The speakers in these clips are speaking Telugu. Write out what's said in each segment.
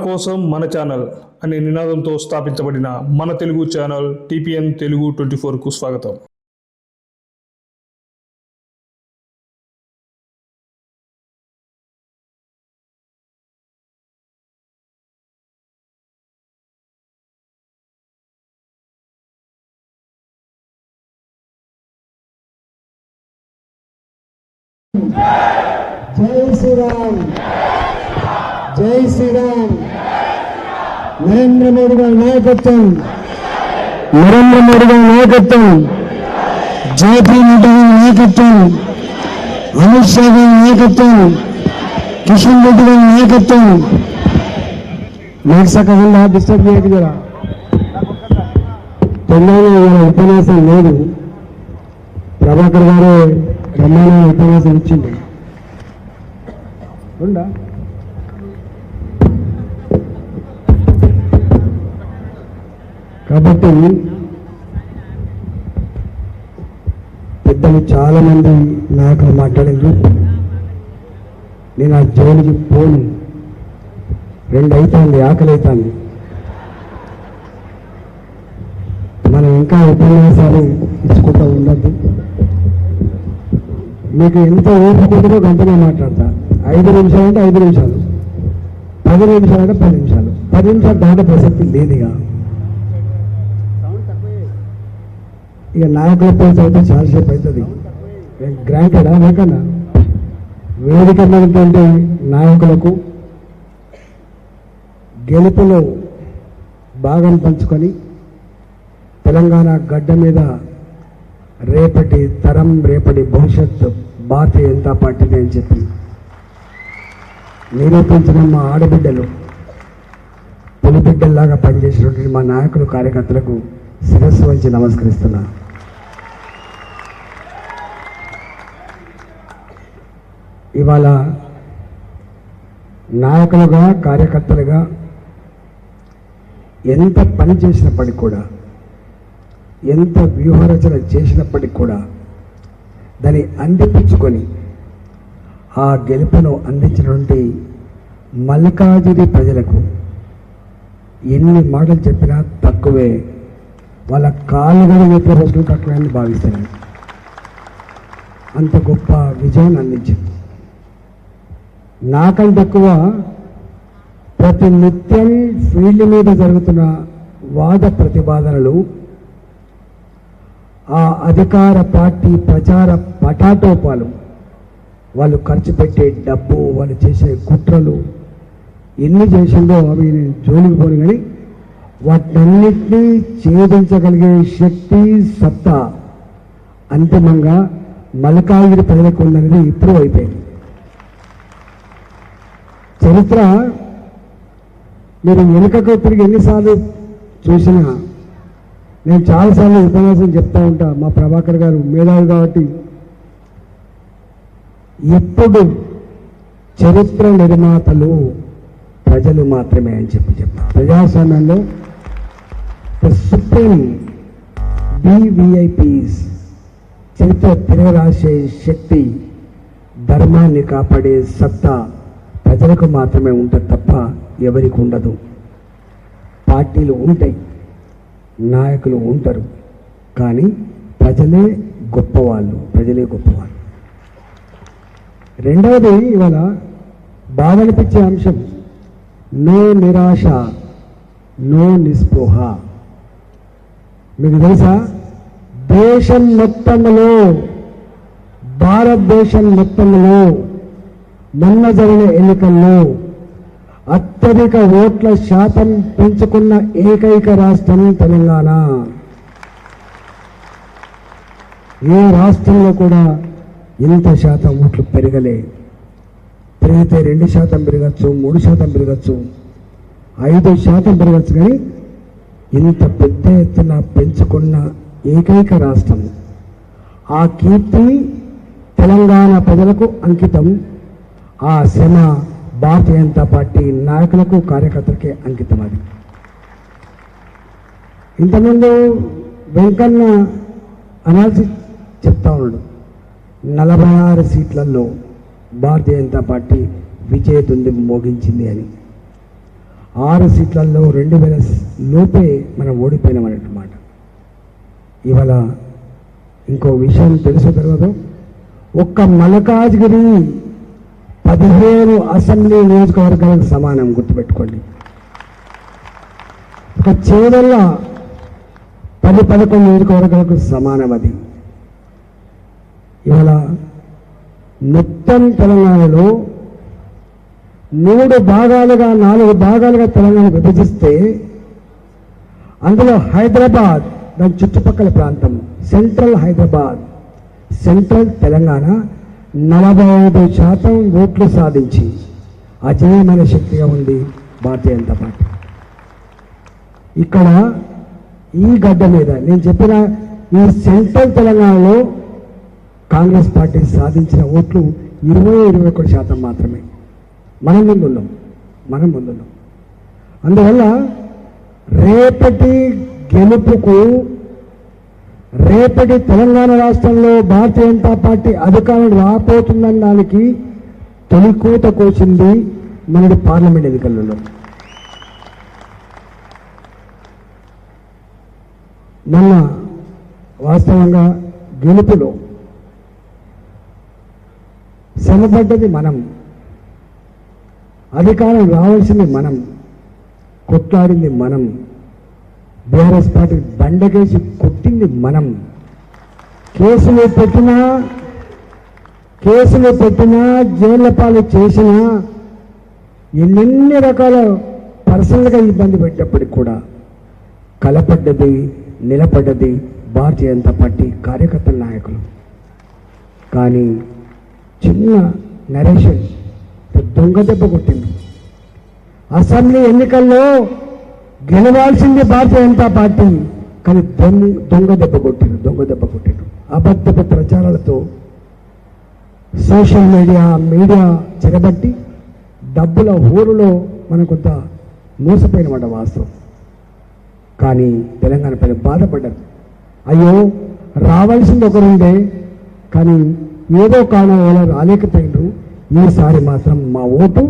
కోసం మన ఛానల్ అనే నినాదంతో స్థాపించబడిన మన తెలుగు ఛానల్ TPN తెలుగు 24కు స్వాగతం. జై శ్రీరామ్, జై శ్రీరామ్. నరేంద్ర మోడీ గారి నాయకత్వం, నరేంద్ర మోడీ గారి నాయకత్వం, జేపీ నడ్డా గారి నాయకత్వం, అమిత్ షా గారి నాయకత్వం, కిషన్ రెడ్డి గారి నాయకత్వం. మేఘసాకల్లా డిస్టర్బ్ చేయక జరా తెలంగాణ ఉపన్యాసం లేదు. ప్రభాకర్ గారు బ్రహ్మాండ ఉపన్యాసం ఇచ్చింది. కాబట్టి పెద్దలు చాలా మంది నాయకులు మాట్లాడారు. నేను ఆ జోలికి పోను. 2 అవుతుంది, ఆకలి అవుతుంది. మనం ఇంకా ఉపన్యాసాలు ఇచ్చుకుంటూ ఉండద్దు. మీకు ఎంత ఓపుకుంటుందో గంటనే మాట్లాడతా. 5 నిమిషాలు అంటే 5 నిమిషాలు, 10 నిమిషాలు అంటే 10 నిమిషాలు, 10 నిమిషాలు దాకా ప్రసక్తి లేదు. ఇక నాయకుల పేరు అయితే చాలాసేపు అవుతుంది. గ్రాంటెడా లేకన్నా వేదిక ఉన్నటువంటి నాయకులకు గెలుపులో భాగం పంచుకొని తెలంగాణ గడ్డ మీద రేపటి తరం, రేపటి భవిష్యత్తు భారతీయ జనతా పార్టీని అని చెప్పి నిరూపించిన మా ఆడబిడ్డలు, పులిబిడ్డల్లాగా పనిచేసినటువంటి మా నాయకులు, కార్యకర్తలకు శిరస్సు వంచి నమస్కరిస్తున్నా. ఇవాళ నాయకులుగా, కార్యకర్తలుగా ఎంత పని చేసినప్పటికి కూడా, ఎంత వ్యూహరచన చేసినప్పటికి కూడా దాన్ని అందిపించుకొని ఆ గెలుపును అందించినటువంటి మల్లికార్జున ప్రజలకు ఎన్ని మాటలు చెప్పినా తక్కువే. వాళ్ళ కాళ్ళుగా ఎప్పుడు రోజులు తక్కువే అని భావిస్తాను. అంత గొప్ప విజయాన్ని అందించింది. నాకంటే ఎక్కువ ప్రతి నిత్యం ఫీల్డ్ మీద జరుగుతున్న వాద ప్రతిపాదనలు, ఆ అధికార పార్టీ ప్రచార పటాటోపాలు, వాళ్ళు ఖర్చు పెట్టే డబ్బు, వాళ్ళు చేసే కుట్రలు ఎన్ని చేసిందో అవి నేను జోలికి పోను. కానీ వాటన్నిటినీ ఛేదించగలిగే శక్తి, సత్తా అంతిమంగా మల్లికార్జున ప్రజలకు ఉందనేది ఇప్పుడు అయిపోయింది. చరిత్ర మీరు వెనుకకు తిరిగి ఎన్నిసార్లు చూసినా, నేను చాలాసార్లు ఉపన్యాసం చెప్తా ఉంటా. మా ప్రభాకర్ గారు మేధావి కాబట్టి ఎప్పుడు చరిత్ర నిర్మాతలు ప్రజలు మాత్రమే అని చెప్తా. ప్రజాస్వామ్యంలో సుప్రీం VVIPs, చరిత్ర తిరగరాసే శక్తి, ధర్మాన్ని కాపాడే సత్తా ప్రజలకు మాత్రమే ఉంటుంది తప్ప ఎవరికి ఉండదు. పార్టీలు ఉంటాయి, నాయకులు ఉంటారు, కానీ ప్రజలే గొప్పవాళ్ళు, ప్రజలే గొప్పవాళ్ళు. రెండవది ఇవాళ బాధ అనిపించే అంశం, నో నిరాశ, నో నిస్పృహ. మీకు తెలుసా, దేశం మొత్తంలో, భారతదేశం మొత్తంలో మొన్న జరిగిన ఎన్నికల్లో అత్యధిక ఓట్ల శాతం పెంచుకున్న ఏకైక రాష్ట్రం తెలంగాణ. ఏ రాష్ట్రంలో కూడా ఇంత శాతం ఓట్లు పెరగలే. పెరిగితే 2% పెరగచ్చు, 3% పెరగచ్చు, 5% పెరగచ్చు, కానీ ఇంత పెద్ద ఎత్తున పెంచుకున్న ఏకైక రాష్ట్రం. ఆ కీర్తి తెలంగాణ ప్రజలకు అంకితం. ఆ శ్రమ భారతీయ జనతా పార్టీ నాయకులకు, కార్యకర్తలకే అంకితం. అది ఇంతకుముందు వెంకన్న అనాల్సి చెప్తా ఉన్నాడు, 46 సీట్లలో భారతీయ జనతా పార్టీ విజయదుంది మోగించింది అని. 6 సీట్లలో 2000 లోపే మనం ఓడిపోయినామన్నమాట. ఇవాళ ఇంకో విషయం తెలుసు తర్వాత ఒక్క మల్కాజ్గిరి 15 అసెంబ్లీ నియోజకవర్గాలకు సమానం, గుర్తుపెట్టుకోండి. ఒక చేవల్ల 10-11 నియోజకవర్గాలకు సమానం అది. ఇవాళ మొత్తం తెలంగాణలో 3 భాగాలుగా 4 భాగాలుగా తెలంగాణ విభజిస్తే అందులో హైదరాబాద్ దాని చుట్టుపక్కల ప్రాంతం సెంట్రల్ హైదరాబాద్, సెంట్రల్ తెలంగాణ 45% ఓట్లు సాధించి అజేయమైన శక్తిగా ఉంది భారతీయ జనతా పార్టీ. ఇక్కడ ఈ గడ్డ మీద నేను చెప్పిన ఈ సెంట్రల్ తెలంగాణలో కాంగ్రెస్ పార్టీ సాధించిన ఓట్లు 21% మాత్రమే. మనం ముందున్నాం. అందువల్ల రేపటి గెలుపుకు, రేపటి తెలంగాణ రాష్ట్రంలో భారతీయ జనతా పార్టీ అధికారం రాబోతుందన్న దానికి తొలికూత కోసింది మనది పార్లమెంట్ ఎన్నికలలో. మొన్న వాస్తవంగా గెలుపులో శ్రమపడ్డది మనం, అధికారం రావాల్సింది మనం, కొట్లాడింది మనం, బీఆర్ఎస్ పార్టీ బండకేసి కొట్టింది మనం, కేసులు పెట్టినా జైళ్ల పాలు చేసినా ఎన్నెన్ని రకాల పర్సనల్గా ఇబ్బంది పెట్టినప్పటికి కూడా కలపడ్డది, నిలబడ్డది భారతీయ జనతా పార్టీ కార్యకర్తల నాయకులు. కానీ చిన్న నరేషన్ దొంగ దెబ్బ కొట్టింది. అసెంబ్లీ ఎన్నికల్లో గెలవాల్సింది భారతీయ జనతా పార్టీ, కానీ దొంగ దెబ్బ కొట్టిండు. అబద్ధపు ప్రచారాలతో సోషల్ మీడియా చెరబట్టి డబ్బుల హోరులో మనం కొంత మోసపోయినమాట వాస్తవం. కానీ తెలంగాణ ప్రజలు బాధపడ్డారు. అయ్యో రావాల్సింది ఒకరుండే, కానీ ఏదో కారణం వల్ల రాలేకపోయినారు. ఈసారి మాత్రం మా ఓటు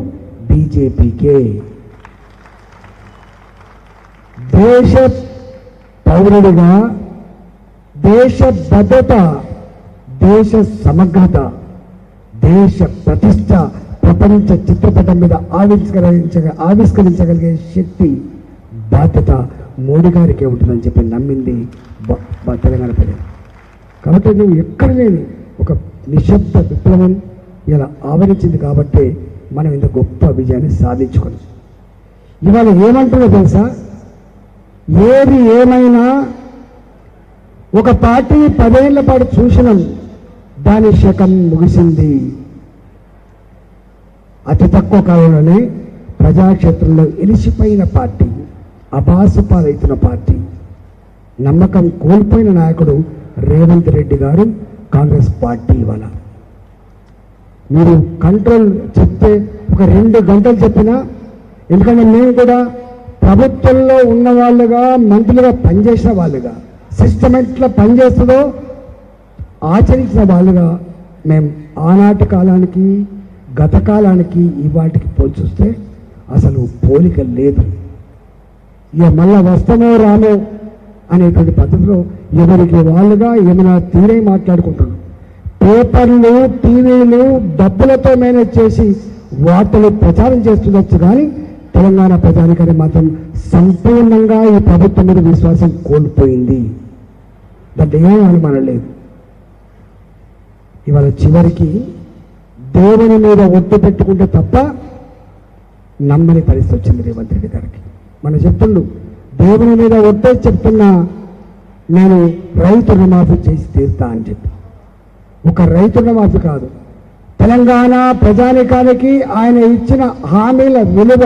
బీజేపీకే. దేశ పౌరుడిగా దేశ భద్రత, దేశ సమగ్రత, దేశ ప్రతిష్ట ప్రపంచ చిత్రపటం మీద ఆవిష్కరించగలిగే శక్తి, బాధ్యత మోడీ గారికే ఉంటుందని చెప్పి నమ్మింది తెలంగాణ ప్రజలు. కాబట్టి నువ్వు ఎక్కడ లేని ఒక నిశ్శబ్ద విప్లవం ఇలా ఆవరించింది కాబట్టి మనం ఇంత గొప్ప విజయాన్ని సాధించుకున్నాం. ఇవాళ ఏమంటుందో తెలుసా, ఏది ఏమైనా ఒక పార్టీ 10 ఏళ్ల పాటు చూసినాం, దాని శకం ముగిసింది. అతి తక్కువ కాలంలోనే ప్రజాక్షేత్రంలో ఎలిసిపోయిన పార్టీ, అబాసుపాలవుతున్న పార్టీ, నమ్మకం కోల్పోయిన నాయకుడు రేవంత్ రెడ్డి గారు, కాంగ్రెస్ పార్టీ. ఇవాళ మీరు కంట్రోల్ చెప్తే ఒక 2 గంటలు చెప్పినా, ఎందుకంటే మేము కూడా ప్రభుత్వంలో ఉన్న వాళ్ళుగా, మంత్రులుగా పనిచేసిన వాళ్ళుగా, సిస్టమ్ ఎట్లా పనిచేస్తుందో ఆచరించిన వాళ్ళుగా మేము ఆనాటి కాలానికి, గత కాలానికి, ఇవాటికి పోల్చొస్తే అసలు పోలిక లేదు. ఇక మళ్ళా వస్తామో రామో అనేటువంటి పద్ధతిలో ఎవరికి వాళ్ళుగా ఏమైనా తీరే మాట్లాడుకుంటున్నారు. పేపర్లు, టీవీలు డబ్బులతో మేనేజ్ చేసి వార్తలు ప్రచారం చేస్తుండొచ్చు, కానీ తెలంగాణ ప్రజానికాన్ని మాత్రం సంపూర్ణంగా ఈ ప్రభుత్వం మీద విశ్వాసం కోల్పోయింది. దాంట్లో ఏం అనుమానం లేదు. ఇవాళ చివరికి దేవుని మీద ఒట్టు పెట్టుకుంటే తప్ప నమ్మని పరిస్థితి వచ్చింది రేవంత్ రెడ్డి గారికి. మన చెప్తుండు, దేవుని మీద ఒట్టే చెప్తున్నా నేను రైతు రుణమాఫీ చేసి తీరుతా అని చెప్పి. ఒక రైతు రుణమాఫీ కాదు, తెలంగాణ ప్రజానికానికి ఆయన ఇచ్చిన హామీల విలువ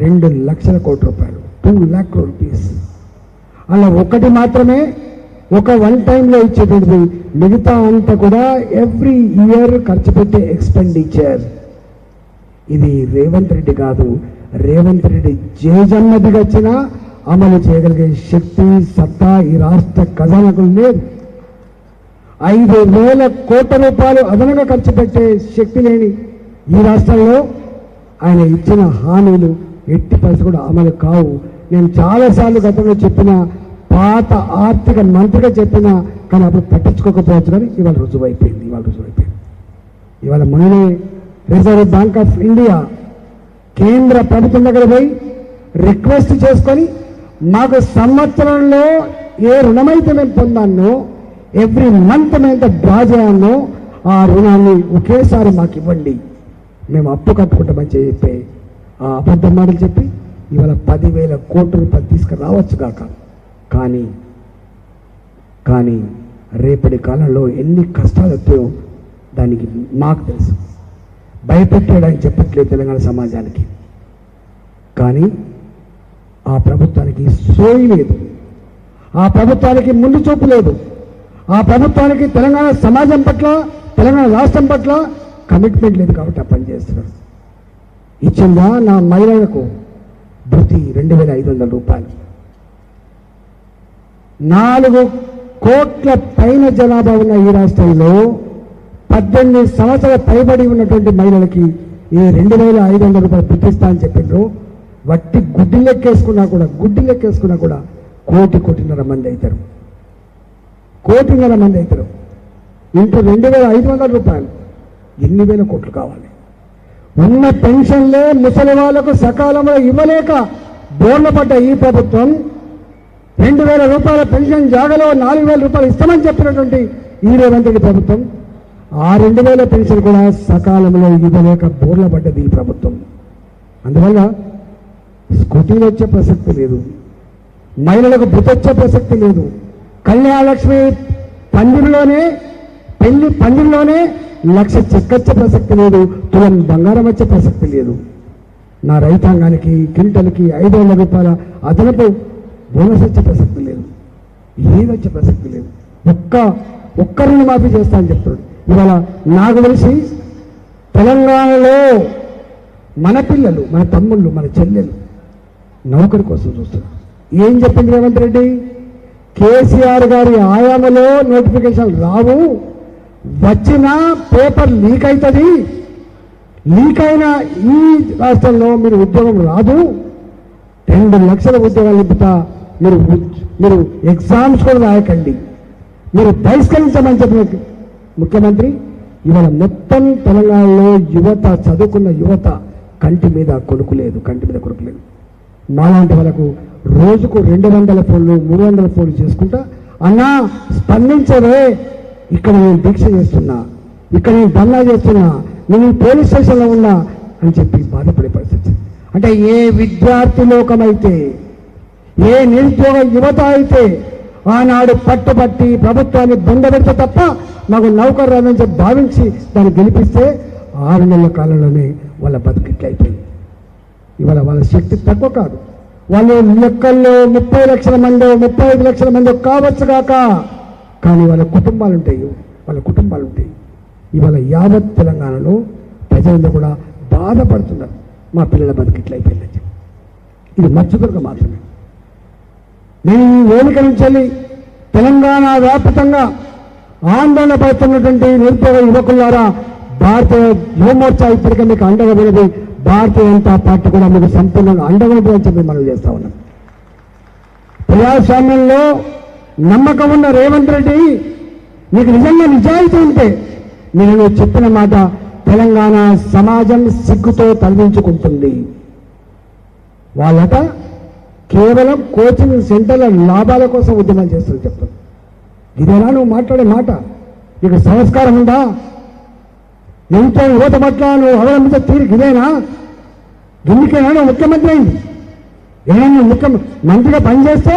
2 లక్షల కోట్ల రూపాయలు, 2 lakh crore rupees. అలా ఒకటి మాత్రమే ఒక వన్ టైంలో ఇచ్చేటువంటిది, మిగతా అంతా కూడా ఎవ్రీ ఇయర్ ఖర్చు పెట్టే ఎక్స్పెండిచర్. ఇది రేవంత్ రెడ్డి కాదు, రేవంత్ రెడ్డి జేజమ్మదిగా వచ్చినా అమలు చేయగలిగే శక్తి, సత్తా ఈ రాష్ట్ర ఖజానాకు లేదు. 5,000 కోట్ల రూపాయలు అదనంగా ఖర్చు పెట్టే శక్తి లేని ఈ రాష్ట్రంలో ఆయన ఇచ్చిన హామీలు ఎట్టి పరిస్థితి కూడా అమలు కావు. నేను చాలాసార్లు గతంలో చెప్పిన, పాత ఆర్థిక మంత్రిగా చెప్పిన, కానీ అప్పుడు పట్టించుకోకపోవచ్చు. కానీ ఇవాళ రుజువైపోయింది. ఇవాళ మొన్ననే రిజర్వ్ బ్యాంక్ ఆఫ్ ఇండియా కేంద్ర ప్రభుత్వం దగ్గర పోయి రిక్వెస్ట్ చేసుకొని మాకు సంవత్సరంలో ఏ రుణమైతే మేము పొందానో, ఎవ్రీ మంత్ మేము ఎంత డ్రా చేయాలో ఆ రుణాన్ని ఒకేసారి మాకు ఇవ్వండి, మేము అప్పు కట్టుకుంటామని చెప్పి ఆ అబద్ధం మాటలు చెప్పి ఇవాళ 10,000 కోట్ల రూపాయలు తీసుకురావచ్చు కాక. కానీ రేపటి కాలంలో ఎన్ని కష్టాలు వస్తాయో దానికి మాకు తెలుసు. భయపెట్టేయడానికి చెప్పట్లేదు తెలంగాణ సమాజానికి. కానీ ఆ ప్రభుత్వానికి సోయి లేదు, ఆ ప్రభుత్వానికి ముందు చూపు లేదు, ఆ ప్రభుత్వానికి తెలంగాణ సమాజం పట్ల, తెలంగాణ రాష్ట్రం పట్ల కమిట్మెంట్ లేదు. కాబట్టి ఆ పని చేస్తున్నారు. ఇచ్చిందా నా మహిళలకు భృతి 2,500 రూపాయలు. 4 కోట్ల పైన జనాభా ఉన్న ఈ రాష్ట్రంలో 18 సంవత్సరాల పైబడి ఉన్నటువంటి మహిళలకి ఈ 2,500 రూపాయలు పుట్టిస్తా అని చెప్పిండ్రు. వట్టి గుడ్డి లెక్కేసుకున్నా కూడా 1,500 మంది అవుతారు. 1,500 మంది అవుతారు. ఇంటూ 2,500 రూపాయలు ఎన్ని వేల కోట్లు కావాలి? ఉన్న పెన్షన్లే ముసలి వాళ్లకు సకాలంలో ఇవ్వలేక బోర్ల పడ్డ ఈ ప్రభుత్వం 2,000 రూపాయల పెన్షన్ జాగలో 4,000 రూపాయలు ఇస్తామని చెప్పినటువంటి ఈ రేవంత్ రెడ్డి ప్రభుత్వం ఆ 2,000 పెన్షన్ కూడా సకాలంలో ఇవ్వలేక బోర్ల పడ్డది ఈ ప్రభుత్వం. అందువల్ల స్కూటీలు వచ్చే ప్రసక్తి లేదు, మహిళలకు బుతొచ్చే ప్రసక్తి లేదు, కళ్యాణలక్ష్మి పెళ్లి పందిరిలోనే 1,00,000 చెక్కొచ్చే ప్రసక్తి లేదు, తులం బంగారం వచ్చే ప్రసక్తి లేదు. నా రైతాంగానికి క్వింటల్కి 5,000 రూపాయల అదనపు బోనస్ వచ్చే ప్రసక్తి లేదు, ఏది వచ్చే ప్రసక్తి లేదు. ఒక్క రుణమాఫీ చేస్తా అని చెప్తున్నాడు. ఇవాళ నాకు తెలిసి తెలంగాణలో మన పిల్లలు, మన తమ్ముళ్ళు, మన చెల్లెలు నౌకరి కోసం చూస్తున్నారు. ఏం చెప్పింది రేవంత్ రెడ్డి? కేసీఆర్ గారి ఆయామలో నోటిఫికేషన్ రావు, వచ్చిన పేపర్ లీక్ అవుతుంది, లీక్ అయిన ఈ రాష్ట్రంలో మీరు ఉద్యోగం రాదు, 2 లక్షల ఉద్యోగాలు నింపుతా, మీరు ఎగ్జామ్స్ కూడా రాయకండి, మీరు బహిష్కరించమని చెప్పిన ముఖ్యమంత్రి ఇవాళ మొత్తం తెలంగాణలో యువత, చదువుకున్న యువత కంటి మీద కొనుకు లేదు. మాలాంటి వాళ్ళకు రోజుకు 200 ఫోన్లు 300 ఫోన్లు చేసుకుంటా, అన్నా స్పందించవే, ఇక్కడ నేను దీక్ష చేస్తున్నా, ఇక్కడ నేను ధర్నా చేస్తున్నా, నేను పోలీస్ స్టేషన్లో ఉన్నా అని చెప్పి బాధపడే పరిస్థితి. అంటే ఏ విద్యార్థి లోకమైతే, ఏ నిరుద్యోగ యువత అయితే ఆనాడు పట్టుబట్టి ప్రభుత్వాన్ని బొందబెడితే తప్ప మాకు నౌకరు రాదని చెప్పి భావించి దాన్ని గెలిపిస్తే 6 నెలల కాలంలోనే వాళ్ళ బతుకిట్లయిపోయింది. ఇవాళ వాళ్ళ శక్తి తక్కువ కాదు. వాళ్ళు లెక్కల్లో 30 లక్షల మందో 35 లక్షల మందో కావచ్చు కాక, కానీ వాళ్ళ కుటుంబాలు ఉంటాయి. ఇవాళ యావత్ తెలంగాణలో ప్రజలందరూ కూడా బాధపడుతున్నారు, మా పిల్లల బతుకిట్లయిపోయిందని. ఇది మచ్చుకురుగా మాత్రమే. నేను ఈ వేదిక నుంచి వెళ్ళి తెలంగాణ వ్యాప్తంగా ఆందోళన పడుతున్నటువంటి నిరుద్యోగ యువకులారా, భారతీయ యువమోర్చా ఇప్పటికే మీకు అండగా ఉన్నది, భారతీయ జనతా పార్టీ కూడా మీకు సంపూర్ణంగా అండగా ఉంటుందని చెప్పి మనం చేస్తా ఉన్నాం. ప్రజాస్వామ్యంలో నమ్మకం ఉన్న రేవంత్ రెడ్డి, నీకు నిజంగా నిజాయితీ ఉంటే నేను చెప్పిన మాట తెలంగాణ సమాజం సిగ్గుతో తలదించుకుంటుంది. వాళ్ళట కేవలం కోచింగ్ సెంటర్ల లాభాల కోసం ఉద్యమం చేస్తారు చెప్తాను. ఇదేనా నువ్వు మాట్లాడే మాట? నీకు సంస్కారం ఉందా? ఎంతో యువత పట్ల నువ్వు అవలంబించే తీరు ఇదేనా? గిన్నికైనా నువ్వు ముఖ్యమంత్రి అయింది. ఏమైనా మంత్రిగా పనిచేస్తే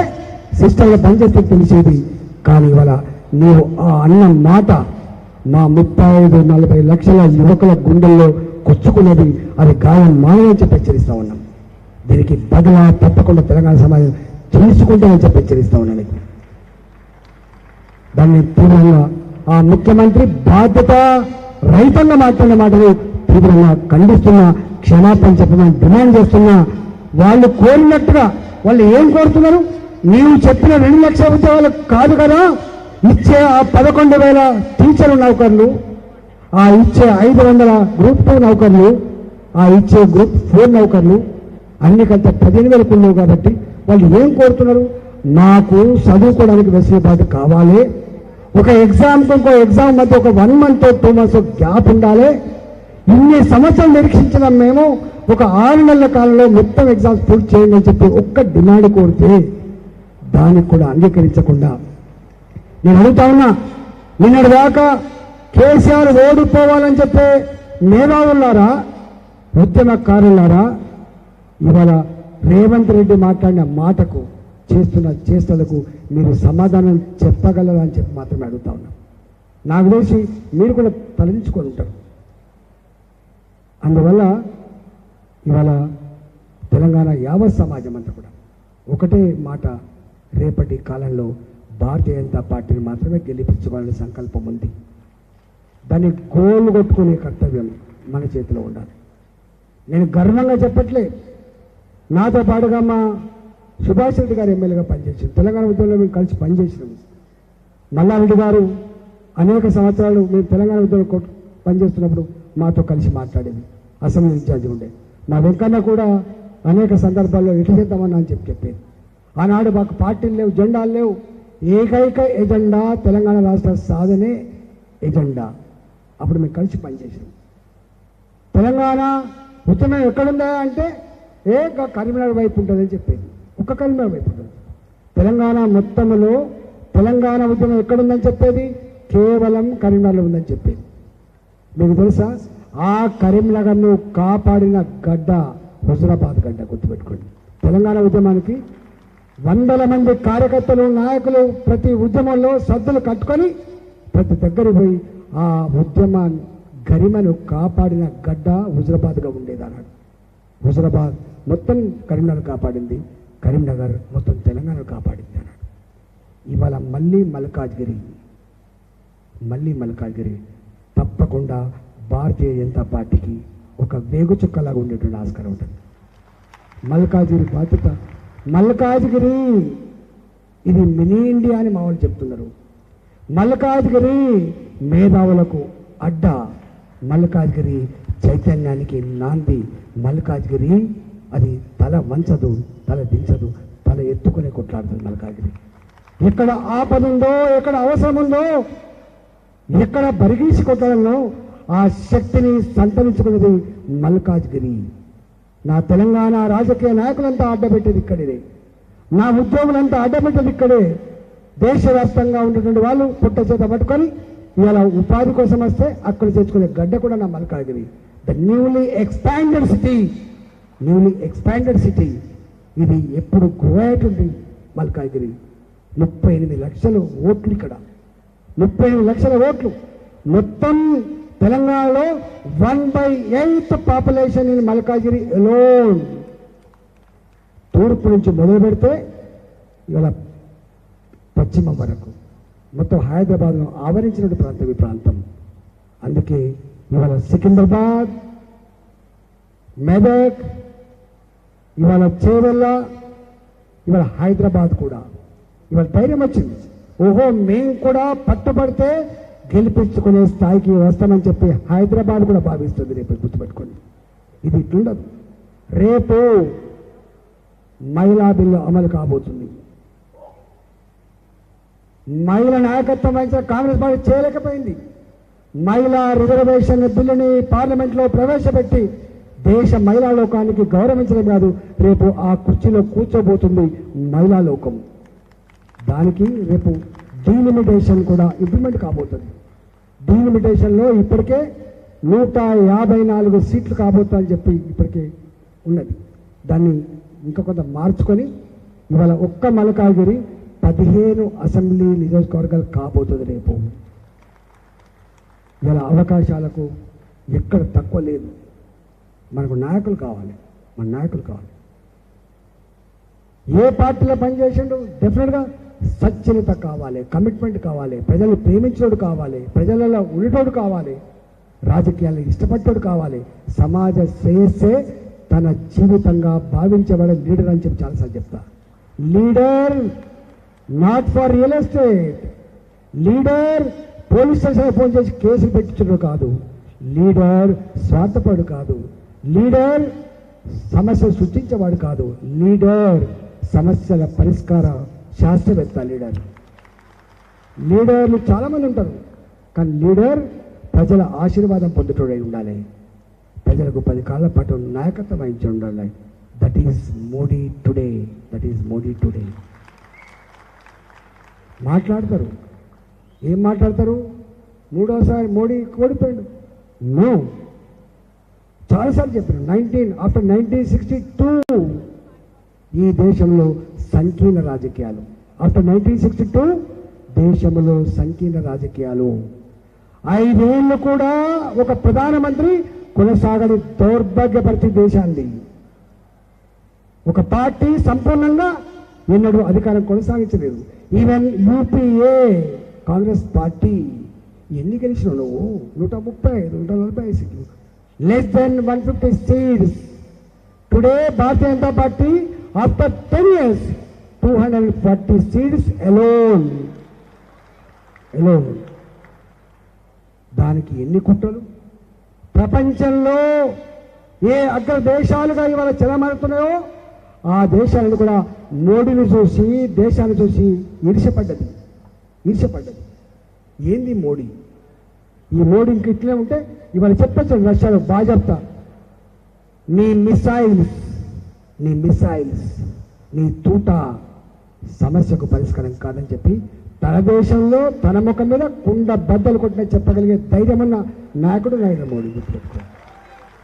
సిస్టర్గా పనిచేస్తే తెలిసేది. కానీ ఇవాళ నువ్వు ఆ అన్న మాట మా 35-40 లక్షల యువకుల గుండెల్లో కొచ్చుకున్నది. అది గాయం మానవని చెప్పి హెచ్చరిస్తా ఉన్నాం. దీనికి బదులా తప్పకుండా తెలంగాణ సమాజం తెలుసుకుంటామని చెప్పి హెచ్చరిస్తా ఉన్నాను. దాన్ని తీవ్రంగా ఆ ముఖ్యమంత్రి బాధ్యత రహితంగా మాట్లాడిన మాటలు తీవ్రంగా ఖండిస్తున్నా, క్షమాపణ చెప్పమని డిమాండ్ చేస్తున్నా. వాళ్ళు కోరినట్టుగా వాళ్ళు ఏం కోరుతున్నారు? నీవు చెప్పిన 2 లక్షల ఉద్యోగాలు కాదు కదా ఇచ్చే ఆ 11,000 టీచర్ నౌకర్లు, ఆ ఇచ్చే 500 గ్రూప్ 2 నౌకర్లు, ఆ ఇచ్చే గ్రూప్ 4 నౌకర్లు, అన్నికంటే 15,000 ఉన్నావు కాబట్టి వాళ్ళు ఏం కోరుతున్నారు? నాకు చదువుకోవడానికి వెసులుబాటు కావాలి, ఒక ఎగ్జామ్కి ఇంకో ఎగ్జామ్ మధ్య ఒక 1 month 2 months గ్యాప్ ఉండాలి. ఇన్ని సంవత్సరాలు నిరీక్షించిన మేము ఒక 6 నెలల కాలంలో మొత్తం ఎగ్జామ్స్ పూర్తి చేయండి అని చెప్పి ఒక్క డిమాండ్ కోరితే దానికి కూడా అంగీకరించకుండా నేను అడుగుతా ఉన్నా, నిన్నటి దాకా కేసీఆర్ ఓడిపోవాలని చెప్పే మేధావులారా, ఉద్యమకారులారా, ఇవాళ రేవంత్ రెడ్డి మాట్లాడిన మాటకు చేస్తున్న చేష్టలకు మీరు సమాధానం చెప్పగలరా అని చెప్పి మాత్రమే అడుగుతా ఉన్నాం. నాకు తెలిసి మీరు కూడా తలదించుకొని ఉంటారు. అందువల్ల ఇవాళ తెలంగాణ యావత్ సమాజం అంతా కూడా ఒకటే మాట, రేపటి కాలంలో భారతీయ జనతా పార్టీని మాత్రమే గెలిపించుకోవాలనే సంకల్పం ఉంది. దాన్ని గోలు కొట్టుకునే కర్తవ్యం మన చేతిలో ఉండాలి. నేను గర్వంగా చెప్పట్లే, నాతో పాటుగా మా సుభాష్ రెడ్డి గారు ఎమ్మెల్యేగా పనిచేసారు, తెలంగాణ ఉద్యమంలో మేము కలిసి పనిచేసినాము. మల్లారెడ్డి గారు అనేక సంవత్సరాలు మేము తెలంగాణ ఉద్యమంలో పనిచేస్తున్నప్పుడు మాతో కలిసి మాట్లాడేది, అసెంబ్లీ ఇన్ఛార్జి ఉండే. మా వెంకన్న కూడా అనేక సందర్భాల్లో ఎట్లా చేద్దామని అని చెప్పేది. ఆనాడు మాకు పార్టీలు లేవు, జెండాలు లేవు, ఏకైక ఎజెండా తెలంగాణ రాష్ట్ర సాధనే ఎజెండా. అప్పుడు మేము కలిసి పనిచేసాం. తెలంగాణ ఉద్యమం ఎక్కడుందా అంటే కరీంనగర్ వైపు ఉంటుందని చెప్పేది. ఒక్క కరీంనగర్ వైపు ఉంటుంది. తెలంగాణ మొత్తంలో తెలంగాణ ఉద్యమం ఎక్కడుందని చెప్పేది కేవలం కరీంనగర్లో ఉందని చెప్పేది. మీకు తెలుసా, ఆ కరీంనగర్ను కాపాడిన గడ్డ హుజరాబాద్ గడ్డ, గుర్తుపెట్టుకోండి. తెలంగాణ ఉద్యమానికి వందల మంది కార్యకర్తలు, నాయకులు ప్రతి ఉద్యమంలో సద్దులు కట్టుకొని ప్రతి దగ్గర పోయి ఆ ఉద్యమ గరిమను కాపాడిన గడ్డ హుజరాబాద్గా ఉండేది అన్నాడు. హుజరాబాద్ మొత్తం కరీంనగర్ కాపాడింది, కరీంనగర్ మొత్తం తెలంగాణ కాపాడింది అన్నాడు. ఇవాళ మళ్ళీ మల్కాజ్గిరి తప్పకుండా భారతీయ జనతా పార్టీకి ఒక వేగుచుక్కలాగా ఉండేటువంటి ఆస్కారం ఉంటుంది. మల్కాజ్గిరి బాధ్యత, మల్కాజ్గిరి ఇది మినీ ఇండియా అని మా వాళ్ళు చెప్తున్నారు. మల్కాజ్గిరి మేధావులకు అడ్డ, మల్కాజ్గిరి చైతన్యానికి నాంది. మల్కాజ్గిరి అది తల వంచదు, తల దించదు, తల ఎత్తుకునే కొట్లాడుతుంది మల్కాజ్గిరి. ఎక్కడ ఆపద ఉందో, ఎక్కడ అవసరం ఉందో, ఎక్కడ బరిగీసి కొట్టడంలో ఆ శక్తిని సంతరించుకున్నది మల్కాజ్గిరి. నా తెలంగాణ రాజకీయ నాయకులంతా అడ్డపెట్టేది ఇక్కడే, నా ఉద్యోగులంతా అడ్డపెట్టేది ఇక్కడే. దేశవ్యాప్తంగా ఉన్నటువంటి వాళ్ళు పుట్ట చేత పట్టుకొని ఇలా ఉపాధి కోసం వస్తే అక్కడ చేర్చుకునే గడ్డ కూడా నా Malkajgiri. The newly expanded city. ఇది ఎప్పుడు గ్రో అయ్యేటువంటి మల్కాజ్గిరి. 38 లక్షల ఓట్లు ఇక్కడ, 38 లక్షల ఓట్లు. మొత్తం తెలంగాణలో 1/8 పాపులేషన్ ఇన్ మల్కాజ్గిరి ఎలోన్. తూర్పు నుంచి మొదలు పెడితే ఇవాళ పశ్చిమం వరకు మొత్తం హైదరాబాద్ను ఆవరించిన ప్రాంతం ఈ ప్రాంతం. అందుకే ఇవాళ సికింద్రాబాద్, మెదక్, ఇవాళ చేవెళ్ళ, ఇవాళ హైదరాబాద్ కూడా ఇవాళ ధైర్యం వచ్చింది. ఓహో, మేము కూడా పట్టుబడితే గెలిపించుకునే స్థాయికి వస్తామని చెప్పి హైదరాబాద్ కూడా భావిస్తుంది. రేపు గుర్తుపెట్టుకోండి, ఇది ఇట్లుండదు. రేపు మహిళా బిల్లు అమలు కాబోతుంది. మహిళ నాయకత్వం వహించిన కాంగ్రెస్ పార్టీ చేయలేకపోయింది. మహిళా రిజర్వేషన్ బిల్లుని పార్లమెంట్లో ప్రవేశపెట్టి దేశ మహిళా లోకానికి గౌరవించడం కాదు, రేపు ఆ కుర్చీలో కూర్చోబోతుంది మహిళా లోకం. దానికి రేపు డీలిమిటేషన్ కూడా ఇంప్లిమెంట్ కాబోతుంది. డీలిమిటేషన్లో ఇప్పటికే 154 సీట్లు కాబోతుందని చెప్పి ఇప్పటికే ఉన్నది. దాన్ని ఇంకా కొంత మార్చుకొని ఇవాళ ఒక్క మల్కాజ్గిరి 15 అసెంబ్లీ నియోజకవర్గాలు కాబోతుంది రేపు. ఇవాళ అవకాశాలకు ఎక్కడ తక్కువ లేదు. మనకు నాయకులు కావాలి, మన నాయకులు కావాలి. ఏ పార్టీలో పనిచేసిండు, డెఫినెట్గా సచ్ఛినత కావాలి, కమిట్మెంట్ కావాలి, ప్రజలు ప్రేమించోడు కావాలి, ప్రజలలో ఉండేటోడు కావాలి, రాజకీయాలను ఇష్టపడ్డోడు కావాలి, సమాజ శ్రేయస్సే తన జీవితంగా భావించబడే లీడర్ అని చెప్పి చాలాసార్లు చెప్తా. Leader not for real estate. Leader police station phone చేసి కేసులు పెట్టించడం కాదు. లీడర్ స్వార్థపడు కాదు. లీడర్ సమస్య సృష్టించేవాడు కాదు, లీడర్, సమస్యల పరిష్కార శాస్త్రవేత్త లీడర్. లీడర్లు చాలామంది ఉంటారు, కానీ లీడర్ ప్రజల ఆశీర్వాదం పొందుటోడై ఉండాలి, ప్రజలకు 10 కాళ్ళ పాటు నాయకత్వం వహించి ఉండాలి. That is Modi today, that is Modi today. మాట్లాడతారు, ఏం మాట్లాడతారు? మూడోసారి మోడీ ఓడిపోయాడు. నో, చాలాసార్లు చెప్పారు. ఆఫ్టర్ 1962 ఈ దేశంలో సంకీర్ణ రాజకీయాలు. ఆఫ్టర్ 1962 దేశంలో సంకీర్ణ రాజకీయాలు. 5 ఏళ్ళు కూడా ఒక ప్రధానమంత్రి కొనసాగని దౌర్భాగ్య పరిస్థితి దేశాన్ని. ఒక పార్టీ సంపూర్ణంగా ఎన్నడూ అధికారం కొనసాగించలేదు. ఈవెన్ యూపీఏ కాంగ్రెస్ పార్టీ ఎన్ని గెలిచిన నువ్వు? 135, 140 సీట్లు, less than 150 seats. Today Bharatiya Janata party after 10 years 240 seats alone. దానికి ఎన్ని కుట్రలు! ప్రపంచంలో ఏ అగ్ర దేశాలుగా ఇవాళ చెలమారుతున్నాయో ఆ దేశాలను కూడా మోడీని చూసి, దేశాన్ని చూసి ఈర్ష్యపడ్డది. ఏంది మోడీ? ఈ మోడీ ఇంక ఇట్లే ఉంటే ఇవాళ చెప్పచ్చు రష్యాలో బాజాప్తా, నీ మిసైల్స్, నీ తూట సమస్యకు పరిష్కారం కాదని చెప్పి తన దేశంలో తన ముఖం మీద కుండ బద్దలు కొట్టిన చెప్పగలిగే ధైర్యం ఉన్న నాయకుడు నరేంద్ర మోడీ. గుర్తుపెట్టుకో,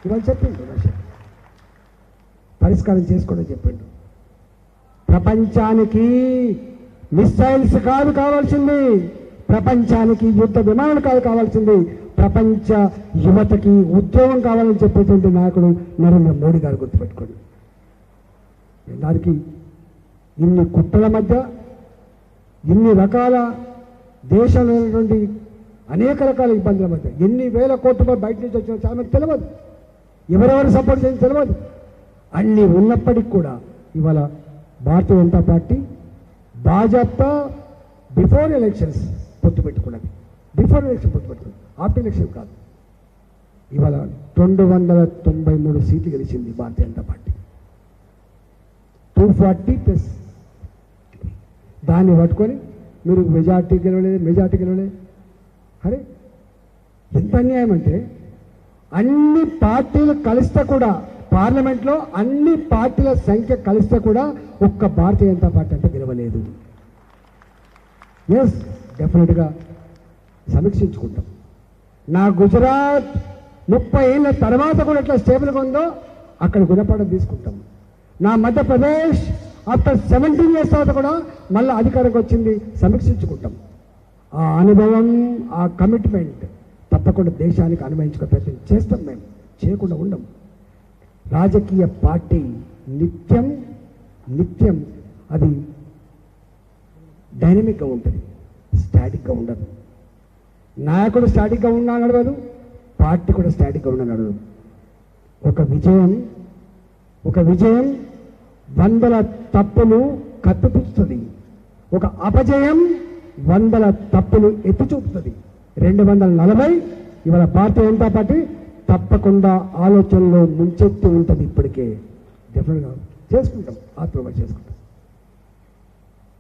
ఇవాళ చెప్పిండు రష్యా పరిష్కారం చేసుకోవడం చెప్పిండు. ప్రపంచానికి మిసైల్స్ కాదు కావాల్సింది, ప్రపంచానికి యుద్ధ విమానాలు కాదు కావాల్సింది, ప్రపంచ యువతకి ఉద్యోగం కావాలని చెప్పేటువంటి నాయకుడు నరేంద్ర మోడీ గారు. గుర్తుపెట్టుకోండి. దానికి ఇన్ని కుట్రల మధ్య, ఇన్ని రకాల దేశంలో ఉన్నటువంటి అనేక రకాల ఇబ్బందుల మధ్య, ఎన్ని వేల కోట్ల రూపాయలు బయట నుంచి వచ్చినా చాలా మంది తెలియదు, ఎవరెవరు సపోర్ట్ చేసి తెలియదు. అన్ని ఉన్నప్పటికీ కూడా ఇవాళ Bharatiya Janata party Bhajapa before elections పొత్తు పెట్టుకున్నది. ఆఫ్టర్ ఎలక్షన్ కాదు. ఇవాళ 293 సీట్లు గెలిచింది భారతీయ జనతా పార్టీ. 240+. దాన్ని పట్టుకొని మీరు మెజార్టీ గెలవలేదు. అరే ఎంత అన్యాయం అంటే, అన్ని పార్టీలు కలిస్తే కూడా పార్లమెంట్లో అన్ని పార్టీల సంఖ్య కలిస్తే కూడా ఒక్క భారతీయ జనతా పార్టీ అంటే గెలవలేదు. ఎస్, డెఫినెట్గా సమీక్షించుకుంటాం. నా గుజరాత్ 30 ఏళ్ళ తర్వాత కూడా ఎట్లా స్టేబుల్గా ఉందో అక్కడ గుణపాఠం తీసుకుంటాం. నా మధ్యప్రదేశ్ ఆఫ్టర్ 17 years తర్వాత కూడా మళ్ళీ అధికారంకి వచ్చింది, సమీక్షించుకుంటాం. ఆ అనుభవం, ఆ కమిట్మెంట్ తప్పకుండా దేశానికి అనుభవించుకునే ప్రయత్నం చేస్తాం. మేము చేయకుండా ఉండం. రాజకీయ పార్టీ నిత్యం అది డైనమిక్గా ఉంటుంది, స్టాటిక్గా ఉండదు. నాయకుడు స్టాటిక్గా ఉన్నా నడవదు, పార్టీ కూడా స్టాటిక్గా ఉన్నా నడవదు. ఒక విజయం 100 తప్పులు కప్పిపుచ్చుతుంది, ఒక అపజయం 100 తప్పులు ఎత్తి చూపుతుంది. 240 ఇవాళ భారతీయ జనతా పార్టీ తప్పకుండా ఆలోచనలో ముంచెత్తి ఉంటుంది. ఇప్పటికే డెఫినెట్గా చేసుకుంటాం, ఆత్మవిమర్శ చేసుకుంటాం.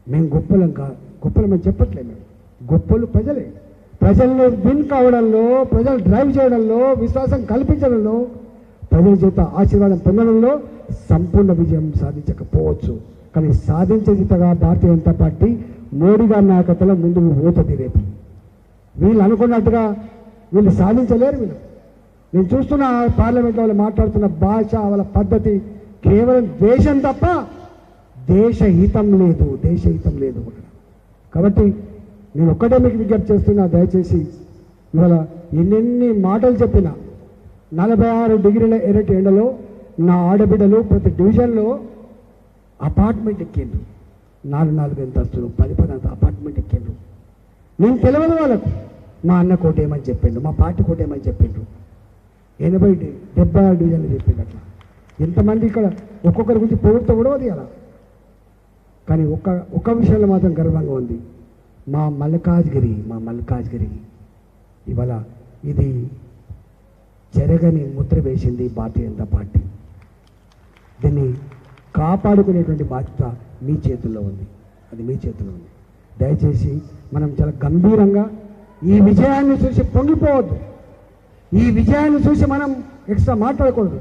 మేము గొప్పలమని చెప్పట్లేదు. మేము గొప్పలు ప్రజల్లో విన్ కావడంలో, ప్రజలు డ్రైవ్ చేయడంలో, విశ్వాసం కల్పించడంలో, ప్రజల చేత ఆశీర్వాదం పొందడంలో సంపూర్ణ విజయం సాధించకపోవచ్చు, కానీ సాధించే దిశగా భారతీయ జనతా పార్టీ మోడీ గారి నాయకత్వంలో ముందుకు పోతుంది. రేపు వీళ్ళు అనుకున్నట్టుగా వీళ్ళు సాధించలేరు. నేను చూస్తున్న పార్లమెంట్లో వాళ్ళు మాట్లాడుతున్న భాష, వాళ్ళ పద్ధతి కేవలం దేశం తప్ప దేశహితం లేదు. కాబట్టి నేను ఒక్కటే మీకు విజ్ఞప్తి చేస్తున్నా, దయచేసి ఇవాళ ఎన్నెన్ని మాటలు చెప్పినా 46 డిగ్రీల ఎరటి ఎండలో నా ఆడబిడ్డలు ప్రతి డివిజన్లో అపార్ట్మెంట్ ఎక్కిండ్రు. 4 అంతస్తులు 10 అపార్ట్మెంట్ ఎక్కిండ్రు. నేను తెలియదు వాళ్ళకు. మా అన్న కోటేమని చెప్పిండు, మా పార్టీ కోటేమని చెప్పిండ్రు. 80-76 డివిజన్లు చెప్పిండు. అట్లా ఎంతమంది ఇక్కడ ఒక్కొక్కరి గురించి పొగుడుతూ కూడా అది అలా. కానీ ఒక్క విషయంలో మాత్రం గర్వంగా ఉంది. మా మల్కాజ్గిరి ఇవాళ ఇది చెరగని ముద్ర వేసింది భారతీయ జనతా పార్టీ. దీన్ని కాపాడుకునేటువంటి బాధ్యత మీ చేతుల్లో ఉంది, అది మీ చేతుల్లో ఉంది. దయచేసి మనం చాలా గంభీరంగా ఈ విజయాన్ని చూసి పొంగిపోవద్దు, ఈ విజయాన్ని చూసి మనం ఎక్స్ట్రా మాట్లాడకూడదు.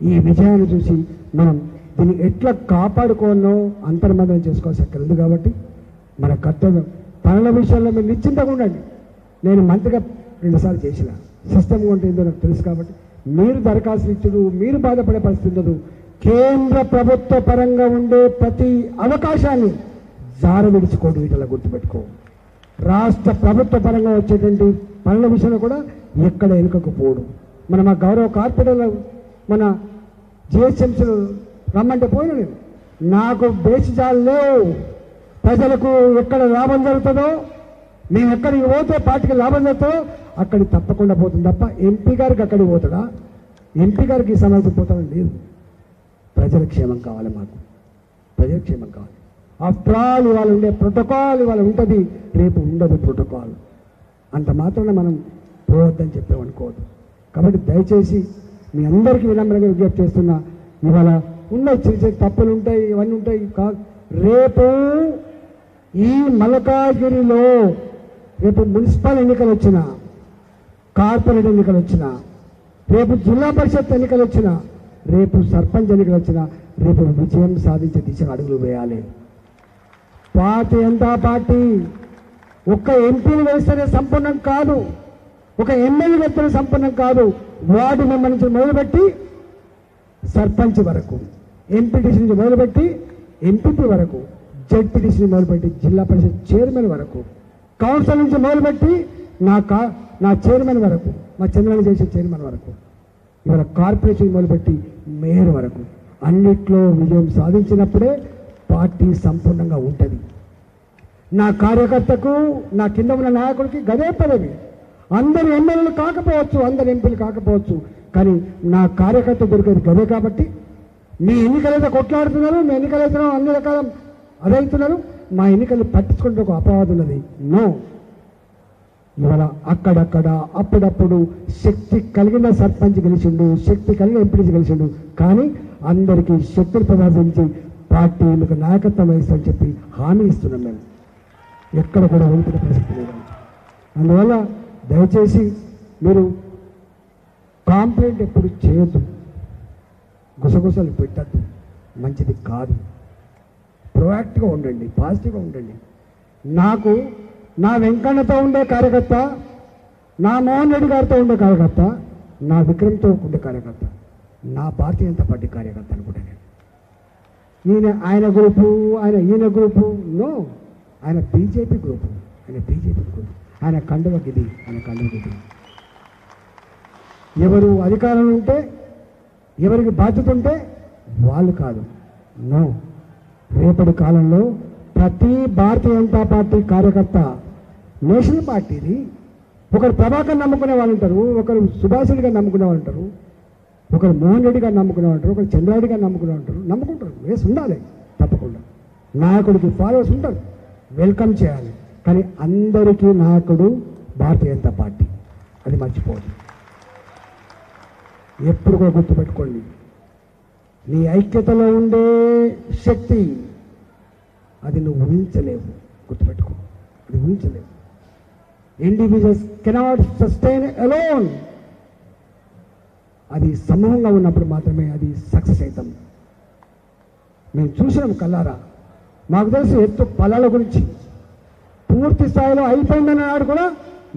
ఈ విజయాన్ని చూసి మనం దీన్ని ఎట్లా కాపాడుకోనో అంతర్మదనం చేసుకోవాల్సి అక్కడ ఉంది. కాబట్టి మన కర్తవ్యం పనుల విషయంలో మీరు నిశ్చింతగా ఉండండి. నేను మంత్రిగా 2 సార్లు చేసిన సిస్టమ్ ఉంటే ఏందో నాకు తెలుసు. కాబట్టి మీరు దరఖాస్తులు ఇచ్చుడు, మీరు బాధపడే పరిస్థితి ఉండదు. కేంద్ర ప్రభుత్వ పరంగా ఉండే ప్రతి అవకాశాన్ని జార విడుచుకోడు, ఇట్లా గుర్తుపెట్టుకో. రాష్ట్ర ప్రభుత్వ పరంగా వచ్చేటువంటి పనుల విషయంలో కూడా ఎక్కడ వెనుకకు పోడు. మన మా గౌరవ కార్పొరేటర్లు మన జిహెచ్ఎంసీలు రమ్మంటే పోయిన నేను, నాకు బేసిజాలు లేవు. ప్రజలకు ఎక్కడ లాభం జరుగుతుందో, మేము ఎక్కడికి పోతే పార్టీకి లాభం జరుగుతుందో అక్కడికి తప్పకుండా పోతుంది తప్ప ఎంపీ గారికి అక్కడికి పోతాడా, ఎంపీ గారికి ఈ సమస్య పోతామని లేదు. ప్రజల క్షేమం కావాలి, మాకు ప్రజల క్షేమం కావాలి. ఆఫ్టర్ ఆల్ ఇవాళ ఉండే ప్రోటోకాల్ ఇవాళ ఉంటుంది, రేపు ఉండదు ప్రోటోకాల్. అంత మాత్రాన మనం పోవద్దని చెప్పామనుకోవద్దు. కాబట్టి దయచేసి మీ అందరికీ వినమ్రంగా విజ్ఞప్తి చేస్తున్నా, ఇవాళ ఉన్న చిన్న చిన్న తప్పులు ఉంటాయి, ఇవన్నీ ఉంటాయి. రేపు ఈ మల్కాజ్గిరిలో రేపు మున్సిపల్ ఎన్నికలు వచ్చినా, కార్పొరేట్ ఎన్నికలు వచ్చినా, రేపు జిల్లా పరిషత్ ఎన్నికలు వచ్చినా, రేపు సర్పంచ్ ఎన్నికలు వచ్చినా, రేపు విజయం సాధించే దిశగా అడుగులు వేయాలి. భారతీయ జనతా పార్టీ ఒక్క ఎంపీలు వేస్తేనే సంపూర్ణం కాదు, ఒక ఎమ్మెల్యే వేస్తేనే సంపూర్ణం కాదు. వార్డు మెంబర్ నుంచి మొదలుపెట్టి సర్పంచ్ వరకు, ఎంపీటీసీ నుంచి మొదలుపెట్టి ఎంపీపీ వరకు, జెడ్పీటీసీ నుంచి మొదలుపెట్టి జిల్లా పరిషత్ చైర్మన్ వరకు, కౌన్సిల్ నుంచి మొదలుపెట్టి నా చైర్మన్ వరకు, మా చంద్రబాబు చేసే చైర్మన్ వరకు, ఇవాళ కార్పొరేషన్ మొదలుపెట్టి మేయర్ వరకు అన్నిట్లో విజయం సాధించినప్పుడే పార్టీ సంపూర్ణంగా ఉంటుంది. నా కార్యకర్తకు, నా కింద ఉన్న నాయకుడికి గదే పదవి. అందరు ఎమ్మెల్యేలు కాకపోవచ్చు, అందరు ఎంపీలు కాకపోవచ్చు, కానీ నా కార్యకర్త దొరికేది గదే. కాబట్టి మీ ఎన్నికలైతే కొట్లాడుతున్నారు, మీ ఎన్నికలైతే అన్ని రకాల అదవుతున్నారు, మా ఎన్నికలు పట్టించుకుంటే ఒక అపవాదం ఉన్నది. నో, ఇవాళ అక్కడక్కడ అప్పుడప్పుడు శక్తి కలిగిన సర్పంచ్ గెలిచిండు, శక్తి కలిగిన ఎంపీడీసీ గెలిచిండు, కానీ అందరికీ శక్తిని ప్రదర్శించి పార్టీ మీకు నాయకత్వం వహిస్తామని చెప్పి హామీ ఇస్తున్నాం. మేము ఎక్కడ కూడా వదిలిపెట్టే పరిస్థితి లేదు. అందువల్ల దయచేసి మీరు కాంప్లైంట్ ఎప్పుడు చేయొద్దు, గుసగుసలు పెట్టద్దు, మంచిది కాదు. ప్రొయాక్టివ్గా ఉండండి, పాజిటివ్గా ఉండండి. నాకు నా వెంకన్నతో ఉండే కార్యకర్త, నా మోహన్ రెడ్డి గారితో ఉండే కార్యకర్త, నా విక్రమ్తో ఉండే కార్యకర్త, నా భారతీయ జనతా పార్టీ కార్యకర్త అనుకుంటా నేను. ఆయన గ్రూపు, ఈయన గ్రూపు, నో, ఆయన బీజేపీ గ్రూపు, ఆయన కండువకి ఇది, ఎవరు అధికారంలో ఉంటే, ఎవరికి బాధ్యత ఉంటే వాళ్ళు కాదు. నో, రేపటి కాలంలో ప్రతి భారతీయ జనతా పార్టీ కార్యకర్త నేషనల్ పార్టీది. ఒకరు ప్రభాకర్ నమ్ముకునే వాళ్ళు ఉంటారు, ఒకరు సుభాష్ రెడ్డి గారు నమ్ముకునే వాళ్ళు ఉంటారు, ఒకరు మోహన్ రెడ్డి గారు నమ్ముకునే ఉంటారు, ఒకరు చంద్రారెడ్డి గారు నమ్ముకుంటారు. వేసి ఉండాలి తప్పకుండా. నాయకుడికి ఫాలోవర్స్ ఉంటారు, వెల్కమ్ చేయాలి. కానీ అందరికీ నాయకుడు భారతీయ జనతా పార్టీ, అది మర్చిపోవద్దు. ఎప్పుడు కూడా గుర్తుపెట్టుకోండి, నీ ఐక్యతలో ఉండే శక్తి అది నువ్వు ఊహించలేవు. గుర్తుపెట్టుకో, అది ఊహించలేవు. Individuals cannot sustain alone. అది సమూహంగా ఉన్నప్పుడు మాత్రమే అది సక్సెస్ అవుతాం. మేము చూసినాం కల్లారా. మాకు తెలుసు ఎత్తు పొలాల గురించి పూర్తి స్థాయిలో అయిపోయిందన్న నాడు కూడా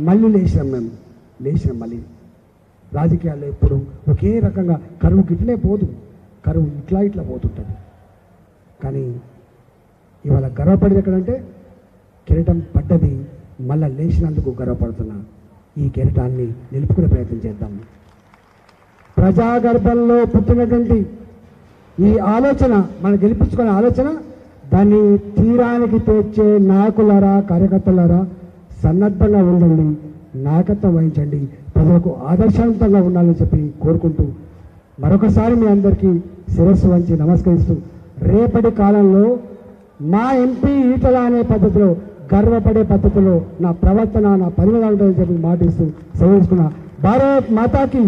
మళ్ళీ లేచినాం. మళ్ళీ రాజకీయాల్లో ఎప్పుడు ఒకే రకంగా కరువుకి ఇట్లే పోదు, కరువు ఇట్లా పోతుంటుంది. కానీ ఇవాళ గర్వపడేది ఎక్కడంటే కిరీటం పడ్డది, మళ్ళా లేచినందుకు గర్వపడుతున్నా. ఈ కిరీటాన్ని నిలుపుకునే ప్రయత్నం చేద్దాం. ప్రజాగర్భంలో పుట్టినటువంటి ఈ ఆలోచన, మనం గెలిపించుకునే ఆలోచన, దాన్ని తీరానికి తెచ్చే నాయకులారా, కార్యకర్తలారా సన్నద్ధంగా ఉండండి, నాయకత్వం వహించండి, ప్రజలకు ఆదర్శవంతంగా ఉండాలని చెప్పి కోరుకుంటూ మరొకసారి మీ అందరికీ శిరస్సు వంచి నమస్కరిస్తూ, రేపటి కాలంలో మా ఎంపీ ఈటల అనే పద్ధతిలో, గర్వపడే పద్ధతిలో నా ప్రవర్తన, నా పరిణామాలు చెప్పి మాటిస్తూ సెలవుకున్న భారత్ మాతాకి